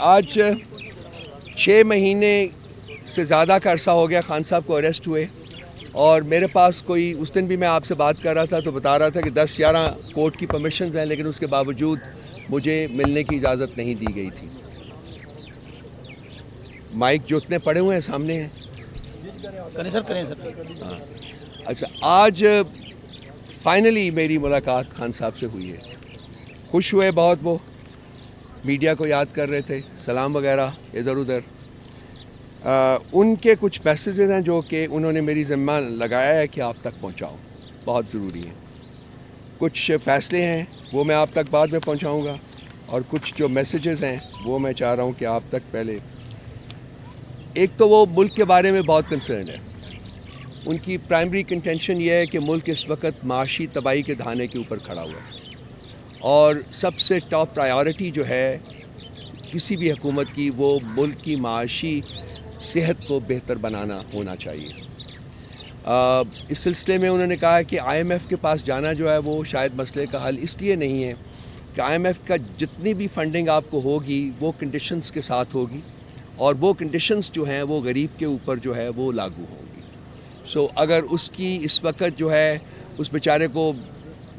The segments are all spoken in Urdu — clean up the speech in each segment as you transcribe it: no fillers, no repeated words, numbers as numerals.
آج 6 مہینے سے زیادہ کا عرصہ ہو گیا خان صاحب کو اریسٹ ہوئے، اور میرے پاس کوئی اس دن بھی میں آپ سے بات کر رہا تھا تو بتا رہا تھا کہ 10-11 کورٹ کی پرمیشنز ہیں، لیکن اس کے باوجود مجھے ملنے کی اجازت نہیں دی گئی تھی۔ مائک جو اتنے پڑے ہوئے ہیں سامنے ہیں، کریں سر ہاں اچھا، آج فائنلی میری ملاقات خان صاحب سے ہوئی ہے۔ خوش ہوئے بہت، وہ میڈیا کو یاد کر رہے تھے، سلام وغیرہ ادھر ادھر۔ ان کے کچھ میسیجز ہیں جو کہ انہوں نے میری ذمہ لگایا ہے کہ آپ تک پہنچاؤں، بہت ضروری ہیں۔ کچھ فیصلے ہیں وہ میں آپ تک بعد میں پہنچاؤں گا، اور کچھ جو میسیجز ہیں وہ میں چاہ رہا ہوں کہ آپ تک پہلے۔ ایک تو وہ ملک کے بارے میں بہت کنسرن ہے، ان کی پرائمری کنٹینشن یہ ہے کہ ملک اس وقت معاشی تباہی کے دہانے کے اوپر کھڑا ہوا ہے، اور سب سے ٹاپ پرائیورٹی جو ہے کسی بھی حکومت کی وہ ملک کی معاشی صحت کو بہتر بنانا ہونا چاہیے۔ اس سلسلے میں انہوں نے کہا کہ آئی ایم ایف کے پاس جانا جو ہے وہ شاید مسئلے کا حل اس لیے نہیں ہے کہ آئی ایم ایف کا جتنی بھی فنڈنگ آپ کو ہوگی وہ کنڈیشنز کے ساتھ ہوگی، اور وہ کنڈیشنز جو ہیں وہ غریب کے اوپر جو ہے وہ لاگو ہوں گی۔ اگر اس کی اس وقت جو ہے اس بیچارے کو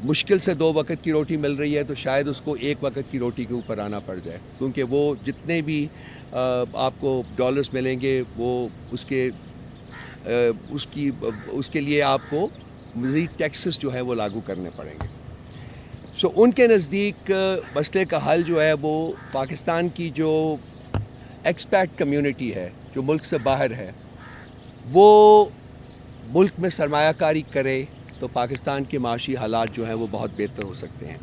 مشکل سے 2 وقت کی روٹی مل رہی ہے تو شاید اس کو 1 وقت کی روٹی کے اوپر آنا پڑ جائے، کیونکہ وہ جتنے بھی آپ کو ڈالرز ملیں گے وہ اس کے لیے آپ کو مزید ٹیکسز جو ہے وہ لاگو کرنے پڑیں گے۔ ان کے نزدیک مسئلے کا حل جو ہے وہ پاکستان کی جو ایکسپیٹ کمیونٹی ہے جو ملک سے باہر ہے وہ ملک میں سرمایہ کاری کرے تو پاکستان کے معاشی حالات جو ہیں وہ بہت بہتر ہو سکتے ہیں۔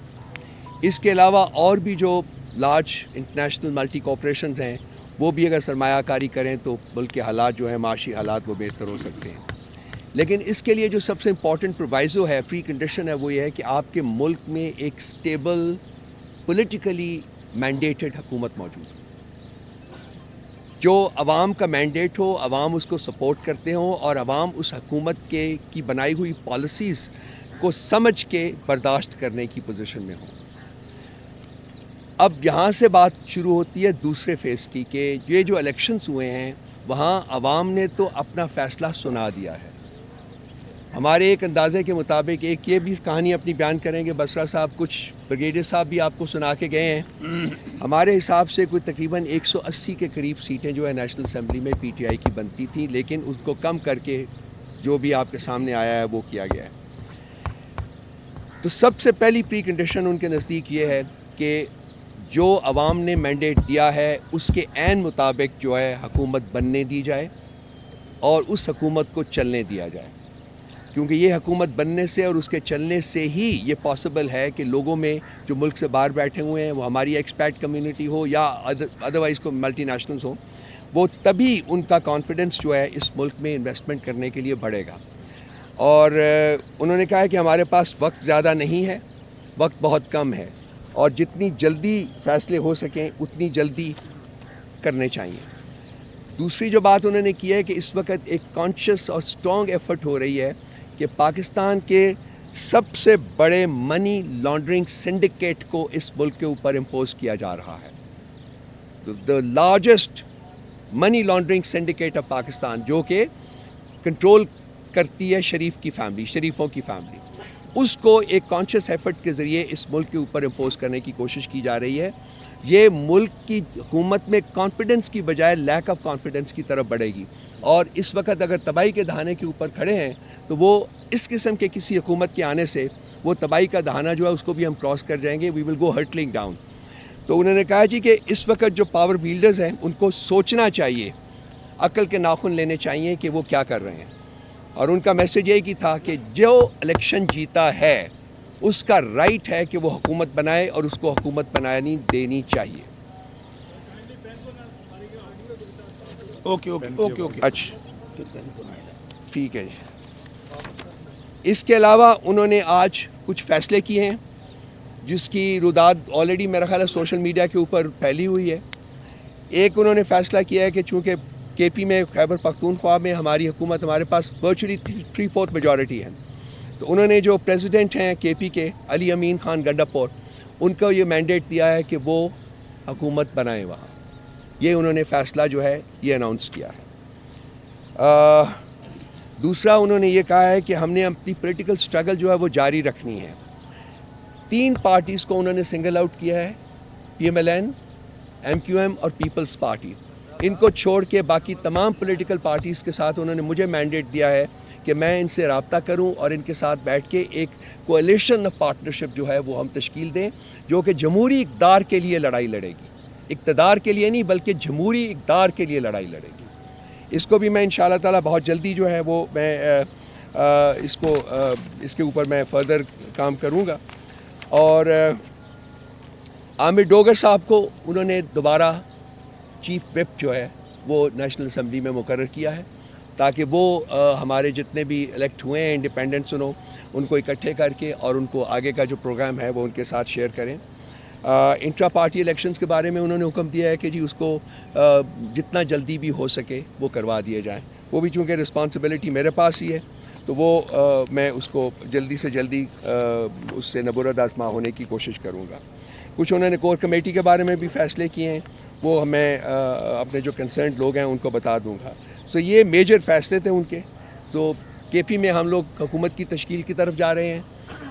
اس کے علاوہ اور بھی جو لارج انٹرنیشنل ملٹی کارپوریشنز ہیں وہ بھی اگر سرمایہ کاری کریں تو ملک کے حالات جو ہیں معاشی حالات وہ بہتر ہو سکتے ہیں۔ لیکن اس کے لیے جو سب سے امپورٹنٹ پرووائزو ہے، پری کنڈیشن ہے، وہ یہ ہے کہ آپ کے ملک میں ایک سٹیبل پولیٹیکلی مینڈیٹڈ حکومت موجود ہے، جو عوام کا مینڈیٹ ہو، عوام اس کو سپورٹ کرتے ہوں، اور عوام اس حکومت کی بنائی ہوئی پالیسیز کو سمجھ کے برداشت کرنے کی پوزیشن میں ہوں۔ اب یہاں سے بات شروع ہوتی ہے دوسرے فیز کی، کہ یہ جو الیکشنز ہوئے ہیں وہاں عوام نے تو اپنا فیصلہ سنا دیا ہے۔ ہمارے ایک اندازے کے مطابق ایک یہ بھی کہانی اپنی بیان کریں گے، بسرا صاحب کچھ بریگیڈیئر صاحب بھی آپ کو سنا کے گئے ہیں، ہمارے حساب سے کوئی تقریباً 180 کے قریب سیٹیں جو ہے نیشنل اسمبلی میں پی ٹی آئی کی بنتی تھیں، لیکن اس کو کم کر کے جو بھی آپ کے سامنے آیا ہے وہ کیا گیا ہے۔ تو سب سے پہلی پری کنڈیشن ان کے نزدیک یہ ہے کہ جو عوام نے مینڈیٹ دیا ہے اس کے عین مطابق جو ہے حکومت بننے دی جائے اور اس حکومت کو چلنے دیا جائے، کیونکہ یہ حکومت بننے سے اور اس کے چلنے سے ہی یہ پاسبل ہے کہ لوگوں میں جو ملک سے باہر بیٹھے ہوئے ہیں، وہ ہماری ایکسپیٹ کمیونٹی ہو یا ادروائز کو ملٹی نیشنلز ہوں، وہ تبھی ان کا کانفیڈنس جو ہے اس ملک میں انویسٹمنٹ کرنے کے لیے بڑھے گا۔ اور انہوں نے کہا ہے کہ ہمارے پاس وقت زیادہ نہیں ہے، وقت بہت کم ہے، اور جتنی جلدی فیصلے ہو سکیں اتنی جلدی کرنے چاہیے۔ دوسری جو بات انہوں نے کی ہے کہ اس وقت ایک کانشیس اور اسٹرانگ ایفرٹ ہو رہی ہے کہ پاکستان کے سب سے بڑے منی لانڈرنگ سنڈیکیٹ کو اس ملک کے اوپر امپوز کیا جا رہا ہے۔ The largest money laundering syndicate of Pakistan, جو کہ کنٹرول کرتی ہے شریفوں کی فیملی، اس کو ایک کانشیس ایفرٹ کے ذریعے اس ملک کے اوپر امپوز کرنے کی کوشش کی جا رہی ہے۔ یہ ملک کی حکومت میں کانفیڈنس کی بجائے لیک آف کانفیڈنس کی طرف بڑھے گی، اور اس وقت اگر تباہی کے دہانے کے اوپر کھڑے ہیں تو وہ اس قسم کے کسی حکومت کے آنے سے وہ تباہی کا دہانہ جو ہے اس کو بھی ہم کراس کر جائیں گے، وی ول گو ہرٹلنگ ڈاؤن۔ تو انہوں نے کہا جی کہ اس وقت جو پاور ویلڈرز ہیں ان کو سوچنا چاہیے، عقل کے ناخن لینے چاہیے کہ وہ کیا کر رہے ہیں، اور ان کا میسیج یہی کی تھا کہ جو الیکشن جیتا ہے اس کا رائٹ ہے کہ وہ حکومت بنائے اور اس کو حکومت بنانی دینی چاہیے۔ اچھا ٹھیک ہے جی۔ اس کے علاوہ انہوں نے آج کچھ فیصلے کیے ہیں جس کی روداد آلریڈی میرا خیال ہے سوشل میڈیا کے اوپر پھیلی ہوئی ہے۔ ایک انہوں نے فیصلہ کیا ہے کہ چونکہ کے پی میں خیبر پختونخوا میں ہماری حکومت، ہمارے پاس ورچولی 3/4 میجورٹی ہے، تو انہوں نے جو پریزیڈنٹ ہیں کے پی کے علی امین خان گنڈا پور، ان کو یہ مینڈیٹ دیا ہے کہ وہ حکومت بنائیں وہاں، یہ انہوں نے فیصلہ جو ہے یہ اناؤنس کیا ہے. دوسرا انہوں نے یہ کہا ہے کہ ہم نے اپنی پولیٹیکل سٹرگل جو ہے وہ جاری رکھنی ہے. 3 پارٹیز کو انہوں نے سنگل آؤٹ کیا ہے, PMLN, MQM اور پیپلز پارٹی. ان کو چھوڑ کے باقی تمام پولیٹیکل پارٹیز کے ساتھ انہوں نے مجھے مینڈیٹ دیا ہے کہ میں ان سے رابطہ کروں اور ان کے ساتھ بیٹھ کے ایک کولیشن آف پارٹنرشپ جو ہے وہ ہم تشکیل دیں, جو کہ جمہوری اقتدار کے لیے لڑائی لڑے گی. اقتدار کے لیے نہیں بلکہ جمہوری اقتدار کے لیے لڑائی لڑے گی. اس کو بھی میں انشاءاللہ تعالی بہت جلدی جو ہے وہ میں اس کے اوپر میں فردر کام کروں گا. اور عامر ڈوگر صاحب کو انہوں نے دوبارہ چیف وپ جو ہے وہ نیشنل اسمبلی میں مقرر کیا ہے تاکہ وہ ہمارے جتنے بھی الیکٹ ہوئے ہیں انڈیپینڈنٹس ان کو اکٹھے کر کے اور ان کو آگے کا جو پروگرام ہے وہ ان کے ساتھ شیئر کریں. انٹرا پارٹی الیکشنز کے بارے میں انہوں نے حکم دیا ہے کہ جی اس کو جتنا جلدی بھی ہو سکے وہ کروا دیے جائیں. وہ بھی چونکہ رسپانسبلٹی میرے پاس ہی ہے تو وہ میں اس کو جلدی سے جلدی اس سے نبرد آزما ہونے کی کوشش کروں گا. کچھ انہوں نے کور کمیٹی کے بارے میں بھی فیصلے کیے ہیں, وہ میں اپنے جو کنسرنڈ لوگ ہیں ان کو بتا دوں گا. سو یہ میجر فیصلے تھے ان کے. تو KP میں ہم لوگ حکومت کی تشکیل کی طرف جا رہے ہیں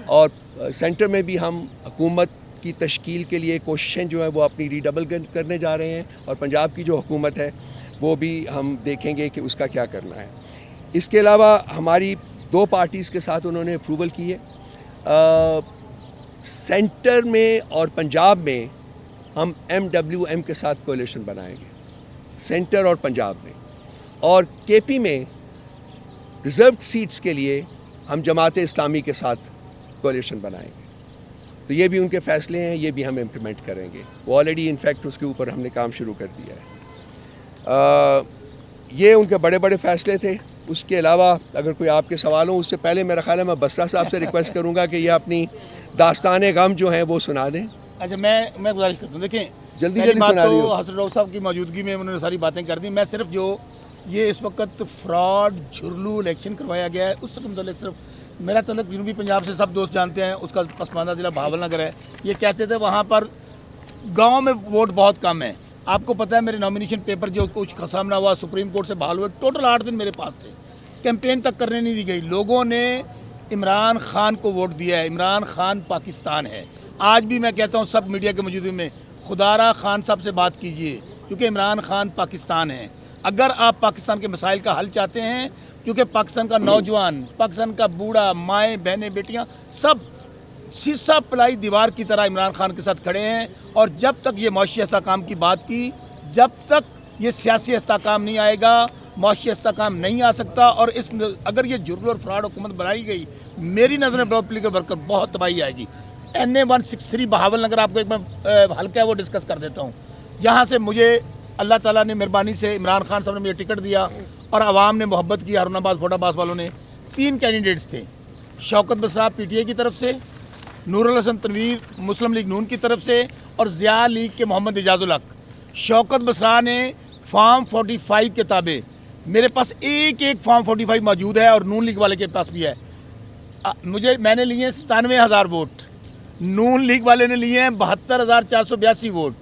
اور سینٹر میں بھی ہم حکومت کی تشکیل کے لیے کوششیں جو ہیں وہ اپنی ریڈبل کرنے جا رہے ہیں, اور پنجاب کی جو حکومت ہے وہ بھی ہم دیکھیں گے کہ اس کا کیا کرنا ہے. اس کے علاوہ ہماری 2 پارٹیز کے ساتھ انہوں نے اپروول کی ہے. سینٹر میں اور پنجاب میں ہم MWM کے ساتھ کولیشن بنائیں گے, سینٹر اور پنجاب میں. اور KP میں ریزروڈ سیٹس کے لیے ہم جماعت اسلامی کے ساتھ کولیشن بنائیں گے. تو یہ بھی ان کے فیصلے ہیں, یہ بھی ہم امپلیمنٹ کریں گے. وہ آلریڈی انفیکٹ اس کے اوپر ہم نے کام شروع کر دیا ہے. یہ ان کے بڑے بڑے فیصلے تھے. اس کے علاوہ اگر کوئی آپ کے سوال ہوں, اس سے پہلے میرا خیال ہے میں بسرا صاحب سے ریکویسٹ کروں گا کہ یہ اپنی داستان غم جو ہیں وہ سنا دیں. اچھا میں گزارش کرتا ہوں, دیکھیں جلدی سنا دیو. حسن ڈاکٹر صاحب کی موجودگی میں انہوں نے ساری باتیں کر دی. میں صرف جو یہ اس وقت فراڈ جھرلو الیکشن کروایا گیا ہے اس سے متعلق صرف میرا تعلق جنوبی پنجاب سے سب دوست جانتے ہیں, اس کا پسماندہ ضلع بہاول نگر ہے. یہ کہتے تھے وہاں پر گاؤں میں ووٹ بہت کم ہے. آپ کو پتہ ہے میرے نامینیشن پیپر جو کچھ سامنا ہوا سپریم کورٹ سے بحال ہوئے, ٹوٹل 8 دن میرے پاس تھے, کیمپین تک کرنے نہیں دی گئی. لوگوں نے عمران خان کو ووٹ دیا ہے. عمران خان پاکستان ہے. آج بھی میں کہتا ہوں سب میڈیا کے موجودگی میں خدارہ خان صاحب سے بات کیجئے, کیونکہ عمران خان پاکستان ہے. اگر آپ پاکستان کے مسائل کا حل چاہتے ہیں, کیونکہ پاکستان کا نوجوان, پاکستان کا بوڑھا, مائیں بہنیں بیٹیاں سب شیشہ پلائی دیوار کی طرح عمران خان کے ساتھ کھڑے ہیں. اور جب تک یہ معاشی استحکام کی بات کی, جب تک یہ سیاسی استحکام نہیں آئے گا, معاشی استحکام نہیں آ سکتا. اور اگر یہ جرم اور فراڈ حکومت بنائی گئی, میری نظر میں پولیٹیکل ورکر بہت تباہی آئے گی. NA 163 بہاول نگر آپ کو ایک میں حلقہ ہے وہ ڈسکس کر دیتا ہوں, جہاں سے مجھے اللہ تعالیٰ نے مہربانی سے عمران خان صاحب نے مجھے ٹکٹ دیا اور عوام نے محبت کی. ہارون آباد فوٹا باز والوں نے 3 کینڈیڈیٹس تھے, شوکت بسرا PTI کی طرف سے, نور الحسن تنویر مسلم لیگ نون کی طرف سے, اور ضیاء لیگ کے محمد اعجاز الحق. شوکت بسرا نے فارم 45 کے تابع, میرے پاس ایک فارم 45 موجود ہے اور نون لیگ والے کے پاس بھی ہے. میں نے لیے 97,000 ووٹ, نون لیگ والے نے لیے ہیں 72,482 ووٹ,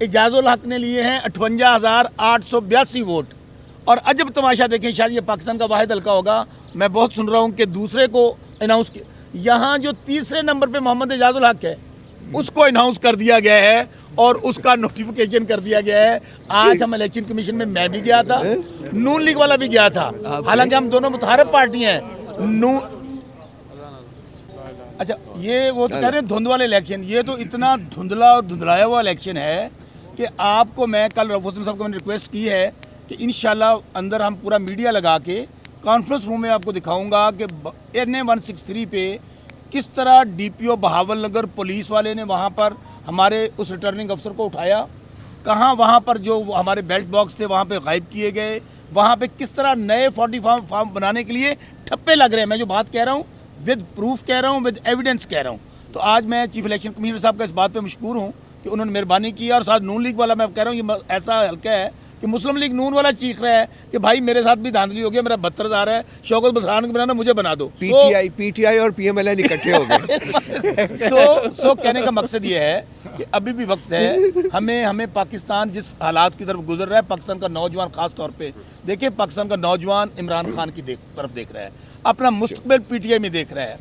اعجاز الحق نے لیے ہیں 58,882 ووٹ. اور عجب تماشا دیکھیں, شاید یہ پاکستان کا واحد حلقہ ہوگا, میں بہت سن رہا ہوں کہ دوسرے کو اناؤنس کیا, یہاں جو تیسرے نمبر پہ محمد اعجاز الحق ہے اس کو اناؤنس کر دیا گیا ہے اور اس کا نوٹیفیکیشن کر دیا گیا ہے. آج ہم الیکشن کمیشن میں بھی گیا تھا, نون لیگ والا بھی گیا تھا, حالانکہ ہم دونوں متحارب پارٹی ہیں. اچھا یہ وہ تو کہہ رہے ہیں دھند والے الیکشن, یہ تو اتنا دھندلا اور دھندلایا ہوا الیکشن ہے کہ آپ کو میں کل رؤف حسن صاحب کو میں نے ریکویسٹ کی ہے کہ انشاءاللہ اندر ہم پورا میڈیا لگا کے کانفرنس روم میں آپ کو دکھاؤں گا کہ NA 163 پہ کس طرح DPO بہاول نگر پولیس والے نے وہاں پر ہمارے اس ریٹرننگ افسر کو اٹھایا, کہاں وہاں پر جو ہمارے بیلٹ باکس تھے وہاں پہ غائب کیے گئے, وہاں پہ کس طرح نئے 40 فارم بنانے کے لیے ٹھپے لگ رہے ہیں. میں جو بات کہہ رہا ہوں ود پروف کہہ رہا ہوں, ود ایویڈنس کہہ رہا ہوں. تو آج میں چیف الیکشن کمیشنر صاحب کا اس بات پہ مشکور ہوں کہ انہوں نے مہربانی کی, اور ساتھ نون لیگ والا میں کہہ رہا ہوں یہ ایسا حلقہ ہے کہ مسلم لیگ نون والا چیخ رہا ہے کہ بھائی میرے ساتھ بھی دھاندلی ہو گیا, میرا 72,000 ہے, شوکت بزران کو بنانا, مجھے بنا دو. پی ٹی آئی اور پی ایم ایل این اکٹھے ہو گئے. سو کہنے کا مقصد یہ ہے کہ ابھی بھی وقت ہے, ہمیں پاکستان جس حالات کی طرف گزر رہا ہے, پاکستان کا نوجوان خاص طور پہ دیکھیں, پاکستان کا نوجوان عمران خان کی طرف دیکھ رہا ہے, اپنا مستقبل پی ٹی آئی میں دیکھ رہا ہے,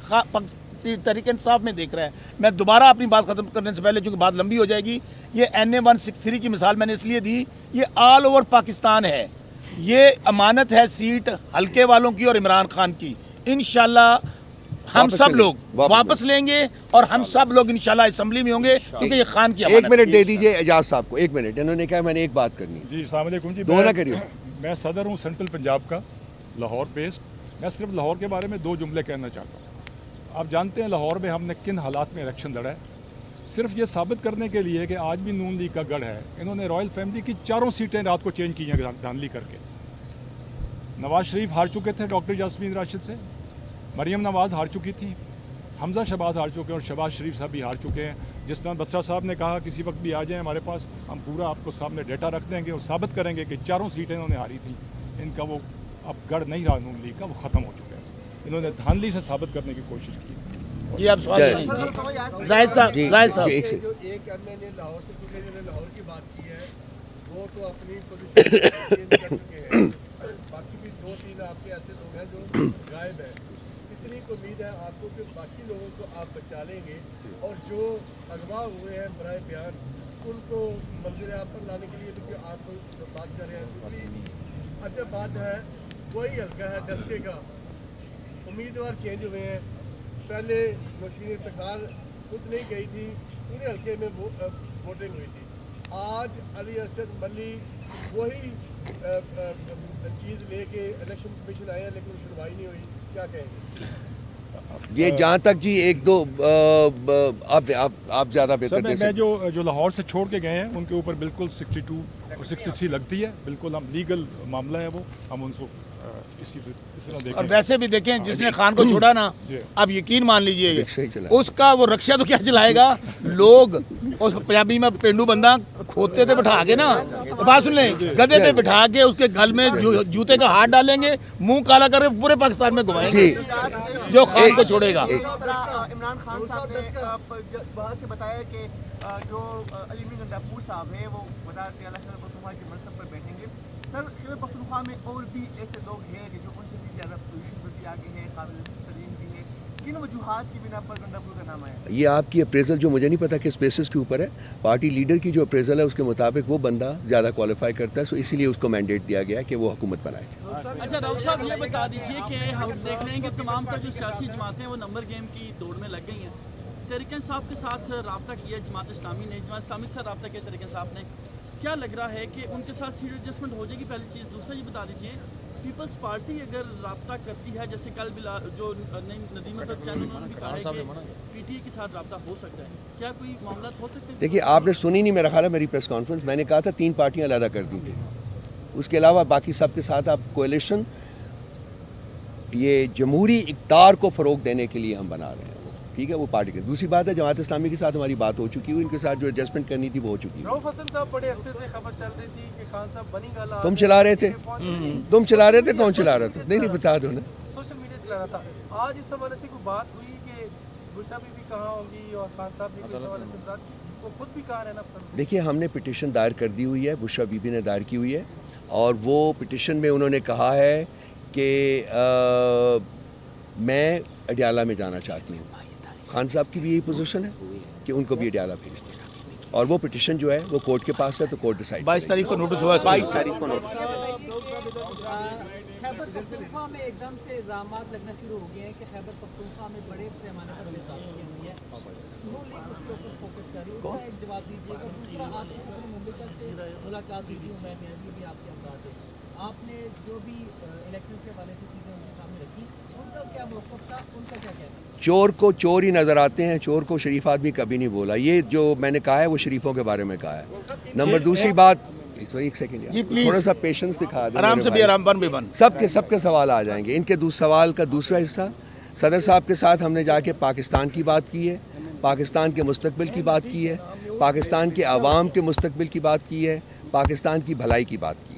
تحریک انصاف میں دیکھ رہا ہے. میں دوبارہ اپنی بات ختم کرنے سے پہلے, چونکہ بات لمبی ہو جائے گی, یہ NA-163 کی مثال میں نے اس لیے دی, یہ آل اوور پاکستان ہے, یہ امانت ہے سیٹ حلقے والوں کی اور عمران خان کی. انشاءاللہ ہم سب لوگ واپس لیں گے اور ہم سب لوگ انشاءاللہ اسمبلی میں ہوں گے, کیونکہ یہ خان کی امانت. ایک منٹ دے دیجئے اعجاز صاحب کو, ایک منٹ, انہوں نے کہا میں نے ایک بات کرنی ہے. جی السلام علیکم. جی دو نہ کریو. میں صدر ہوں سینٹرل پنجاب کا, لاہور بیسڈ. میں صرف لاہور کے بارے میں 2 جملے کہنا چاہتا ہوں. آپ جانتے ہیں لاہور میں ہم نے کن حالات میں الیکشن لڑا ہے, صرف یہ ثابت کرنے کے لیے کہ آج بھی نون لیگ کا گڑھ ہے. انہوں نے رائل فیملی کی 4 سیٹیں رات کو چینج کی ہیں دھاندلی کر کے. نواز شریف ہار چکے تھے ڈاکٹر یاسمین راشد سے, مریم نواز ہار چکی تھی, حمزہ شہباز ہار چکے ہیں, اور شہباز شریف صاحب بھی ہار چکے ہیں. جس طرح بسرا صاحب نے کہا کسی وقت بھی آ جائیں ہمارے پاس, ہم پورا آپ کو سامنے ڈیٹا رکھ دیں گے اور ثابت کریں گے کہ 4 سیٹیں انہوں نے ہاری تھیں. ان کا وہ اب گڑھ نہیں رہا نون لیگ کا, وہ ختم ہو چکا ہے. انہوں نے دھاندلی سے ثابت کرنے کی کوشش کی. جی آپ سوال زاہد صاحب, ایک سے ایک ایم این اے لاہور سے چکے جنہوں نے لاہور کی بات کی ہے وہ تو اپنی پوزیشن چینج کر چکے ہیں, باقی بھی 2-3 آپ کے ایسے لوگ ہیں جو غائب ہیں. کتنی امید ہے آپ کو کہ باقی لوگوں کو آپ بچا لیں گے, اور جو اغوا ہوئے ہیں برائے بیان ان کو منظر عام پر لانے کے لیے, کیونکہ آپ جو بات کر رہے ہیں اچھا بات ہے, وہی حلقہ ہے ڈسکے کا, امیدوار چینج ہوئے ہیں. پہلے نوشین افتخار خود نہیں گئی تھی, پورے حلقے میں ووٹنگ ہوئی تھی. آج علی اسد ملی وہی چیز لے کے الیکشن کمیشن آئے ہیں, لیکن سنوائی نہیں ہوئی. کیا کہیں گے؟ یہ جہاں تک جی ایک دو آپ زیادہ بہتر دے میں جو لاہور سے چھوڑ کے گئے ہیں ان کے اوپر بالکل 62 اور 63 لگتی ہے. بالکل ہم لیگل معاملہ ہے وہ, ہم ان کو اسی طرح دیکھیں. اور ویسے بھی دیکھیں جس نے خان کو چھوڑا نا, اب یقین مان لیجئے اس کا وہ رکشہ تو کیا چلائے گا. لوگ اس پنجابی میں پینڈو بندہ کھوتے سے بٹھا کے نا, بات سن لیں, گدے پہ بٹھا کے اس کے گل میں جوتے کا ہاتھ ڈالیں گے, منہ کالا کر کے پورے پاکستان میں گھمائیں گے جو خان کو چھوڑے گا. عمران خان صاحب نے بہت سے بتایا کہ جو علی گنڈاپور صاحب ہیں وہ وزارت اعلیٰ خیبر پختونخوا کے منصب پر بیٹھیں گے. سر خیبر پختونخوا میں اور بھی ایسے لوگ ہیں کہ جو ان سے بھی زیادہ پوزیشن پر بھی آگے ہیں, قابل ترین بھی ہیں, کن وجوہات کی بنا پر گنڈاپور کا نام آیا؟ یہ آپ کی اپریزل جو مجھے نہیں پتا کس بیسس کے اوپر ہے, پارٹی لیڈر کی جو اپریزل ہے اس کے مطابق وہ بندہ زیادہ کوالیفائی کرتا ہے, سو اسی لیے اس کو مینڈیٹ دیا گیا کہ وہ حکومت بنائے. اچھا راؤ صاحب یہ بتا دیجیے کہ ہم دیکھ رہے ہیں کہ تمام تر جو سیاسی جماعتیں وہ نمبر گیم کی دوڑ میں لگ گئی ہیں. تحریک انصاف کے ساتھ رابطہ کیا جماعت اسلامی نے, جماعت اسلامی کے ساتھ رابطہ کیا تحریک انصاف نے, کیا لگ رہا ہے کہ ان کے ساتھ سیٹ ایڈجسٹمنٹ ہو جائے گی؟ پہلی چیز. دوسرا یہ بتا دیجیے پیپلز پارٹی اگر رابطہ کرتی ہے, جیسے کل جو ندیم احمد چین انہوں نے بھی کہا ہے کہ پی ٹی آئی کے ساتھ رابطہ ہو سکتا ہے, کیا کوئی معاملات ہو سکتے ہیں؟ دیکھیے آپ نے سنی نہیں میرا خیال ہے میری پریس کانفرنس, میں نے کہا تھا 3 پارٹیاں علیحدہ کر دی تھیں, اس کے علاوہ باقی سب کے ساتھ آپ کولیشن, یہ جمہوری اقتدار کو فروغ دینے کے لیے ہم بنا رہے ہیں. ٹھیک ہے, وہ پارٹی کے. دوسری بات ہے جماعت اسلامی کے ساتھ ہماری بات ہو چکی ہے, ان کے ساتھ جو ایڈجسٹمنٹ کرنی تھی وہ ہو چکی ہے. رؤف حسن صاحب بڑے عرصے سے خبر چل رہی تھی کہ خان صاحب بنی گالا تم چلا رہے تھے, تم چلا رہے تھے, کون چلا رہا تھا؟ نہیں بتا دو نا. سوشل میڈیا چلا رہا تھا. آج اس حوالے سے کوئی بات ہوئی کہ بشا بھی کہاں ہوں گی اور خان صاحب نے اس حوالے سے بات کی, وہ خود بھی کہاں رہنا پسند؟ دیکھیے ہم نے پٹیشن دائر کر دی ہوئی ہے, بشرا بی بی نے دائر کی ہوئی ہے, اور وہ پٹیشن میں انہوں نے کہا ہے کہ میں اڈیالہ میں جانا چاہتی ہوں. خان صاحب کی بھی یہی پوزیشن ہے کہ ان کو بھی اڈیالہ بھیج دیں, اور وہ پٹیشن جو ہے وہ کورٹ کے پاس ہے, تو کورٹ ڈیسائیڈ. 22 تاریخ کو نوٹس ہوا ہے. 22 تاریخ کو نوٹس. خیبر پختونخوا میں ایک دم سے الزامات لگنا شروع ہو گئے ہیں کہ خیبر پختونخوا میں بڑے پیمانے پر بیداری کی ہوئی ہے. نون لیگ اس کے اوپر فوکس کر رہی ہے, اس کا ایک جواب دیجیے گا. دوسرا آپ کی صدر مملکت سے ملاقات ہوئی تھی, عمیر نیازی بھی آپ کے ہمراہ تھے, آپ نے جو بھی الیکشن کے حوالے سے چیزیں ان کے سامنے رکھی, ان کا کیا موقف تھا, ان کا کیا کہنا؟ چور کو چور ہی نظر آتے ہیں, چور کو شریف آدمی کبھی نہیں بولا. یہ جو میں نے کہا ہے وہ شریفوں کے بارے میں کہا ہے. نمبر دوسری بات, ایک سیکنڈ تھوڑا سا پیشنس دکھا دیں, آرام سے بھی آرام بن بھی بن. سب کے سوال آ جائیں گے. ان کے سوال کا دوسرا حصہ, صدر صاحب کے ساتھ ہم نے جا کے پاکستان کی بات کی ہے, پاکستان کے مستقبل کی بات کی ہے, پاکستان کے عوام کے مستقبل کی بات کی ہے, پاکستان کی بھلائی کی بات کی.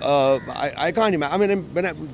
I can't imagine. I mean,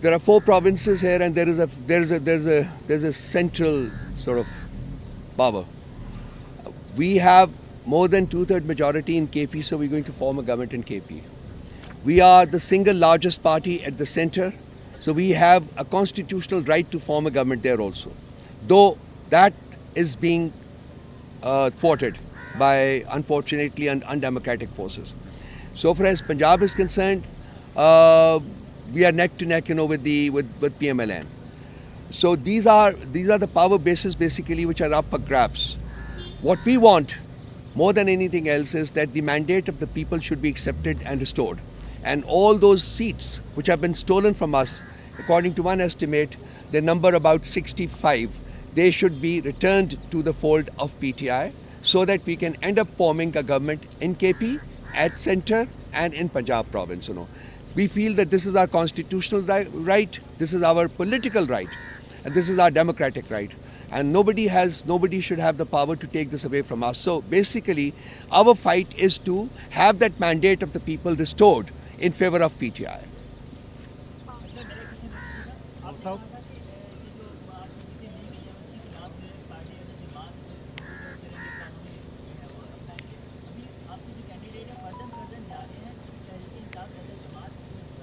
There are 4 provinces here, and there's a central sort of power. We have more than 2/3 majority in KP, so we're going to form a government in KP. We are the single largest party at the center, so we have a constitutional right to form a government there also. Though that is being thwarted by, unfortunately, undemocratic forces. So far as Punjab is concerned, we are neck to neck, with PMLN. So these are the power bases basically which are up for grabs. What we want more than anything else is that the mandate of the people should be accepted and restored. And all those seats which have been stolen from us, according to one estimate, they number about 65. They should be returned to the fold of PTI so that we can end up forming a government in KP, at center, and in Punjab province. We feel that this is our constitutional right, this is our political right, and this is our democratic right. And nobody should have the power to take this away from us. So basically, our fight is to have that mandate of the people restored in favor of PTI.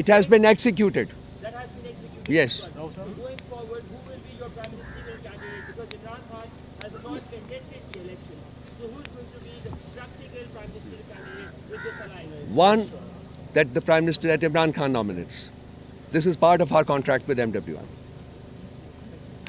It has been executed. Yes. Going forward, who will be your prime ministerial candidate? Because Imran Khan has not contested the election. So who is going to be the practical prime ministerial candidate with this alliance? One, that the Prime Minister, that Imran Khan nominates. This is part of our contract with MWM.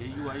JUI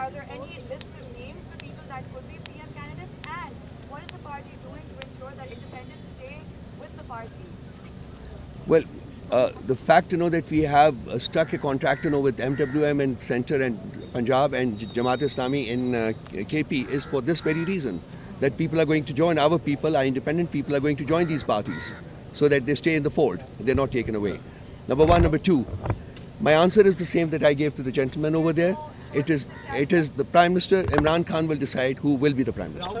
Are there any list of names for people that could be PM candidates, and what is the party doing to ensure that independents stay with the party? Well, the fact that we have struck a contract with MWM and Centre and Punjab and Jamaat Islami in KP is for this very reason, that people are going to join, our people, our independent people are going to join these parties so that they stay in the fold, they're not taken away. Number one. Number two, my answer is the same that I gave to the gentleman over there. It is the Prime Minister, Imran Khan, will decide who will be the Prime Minister.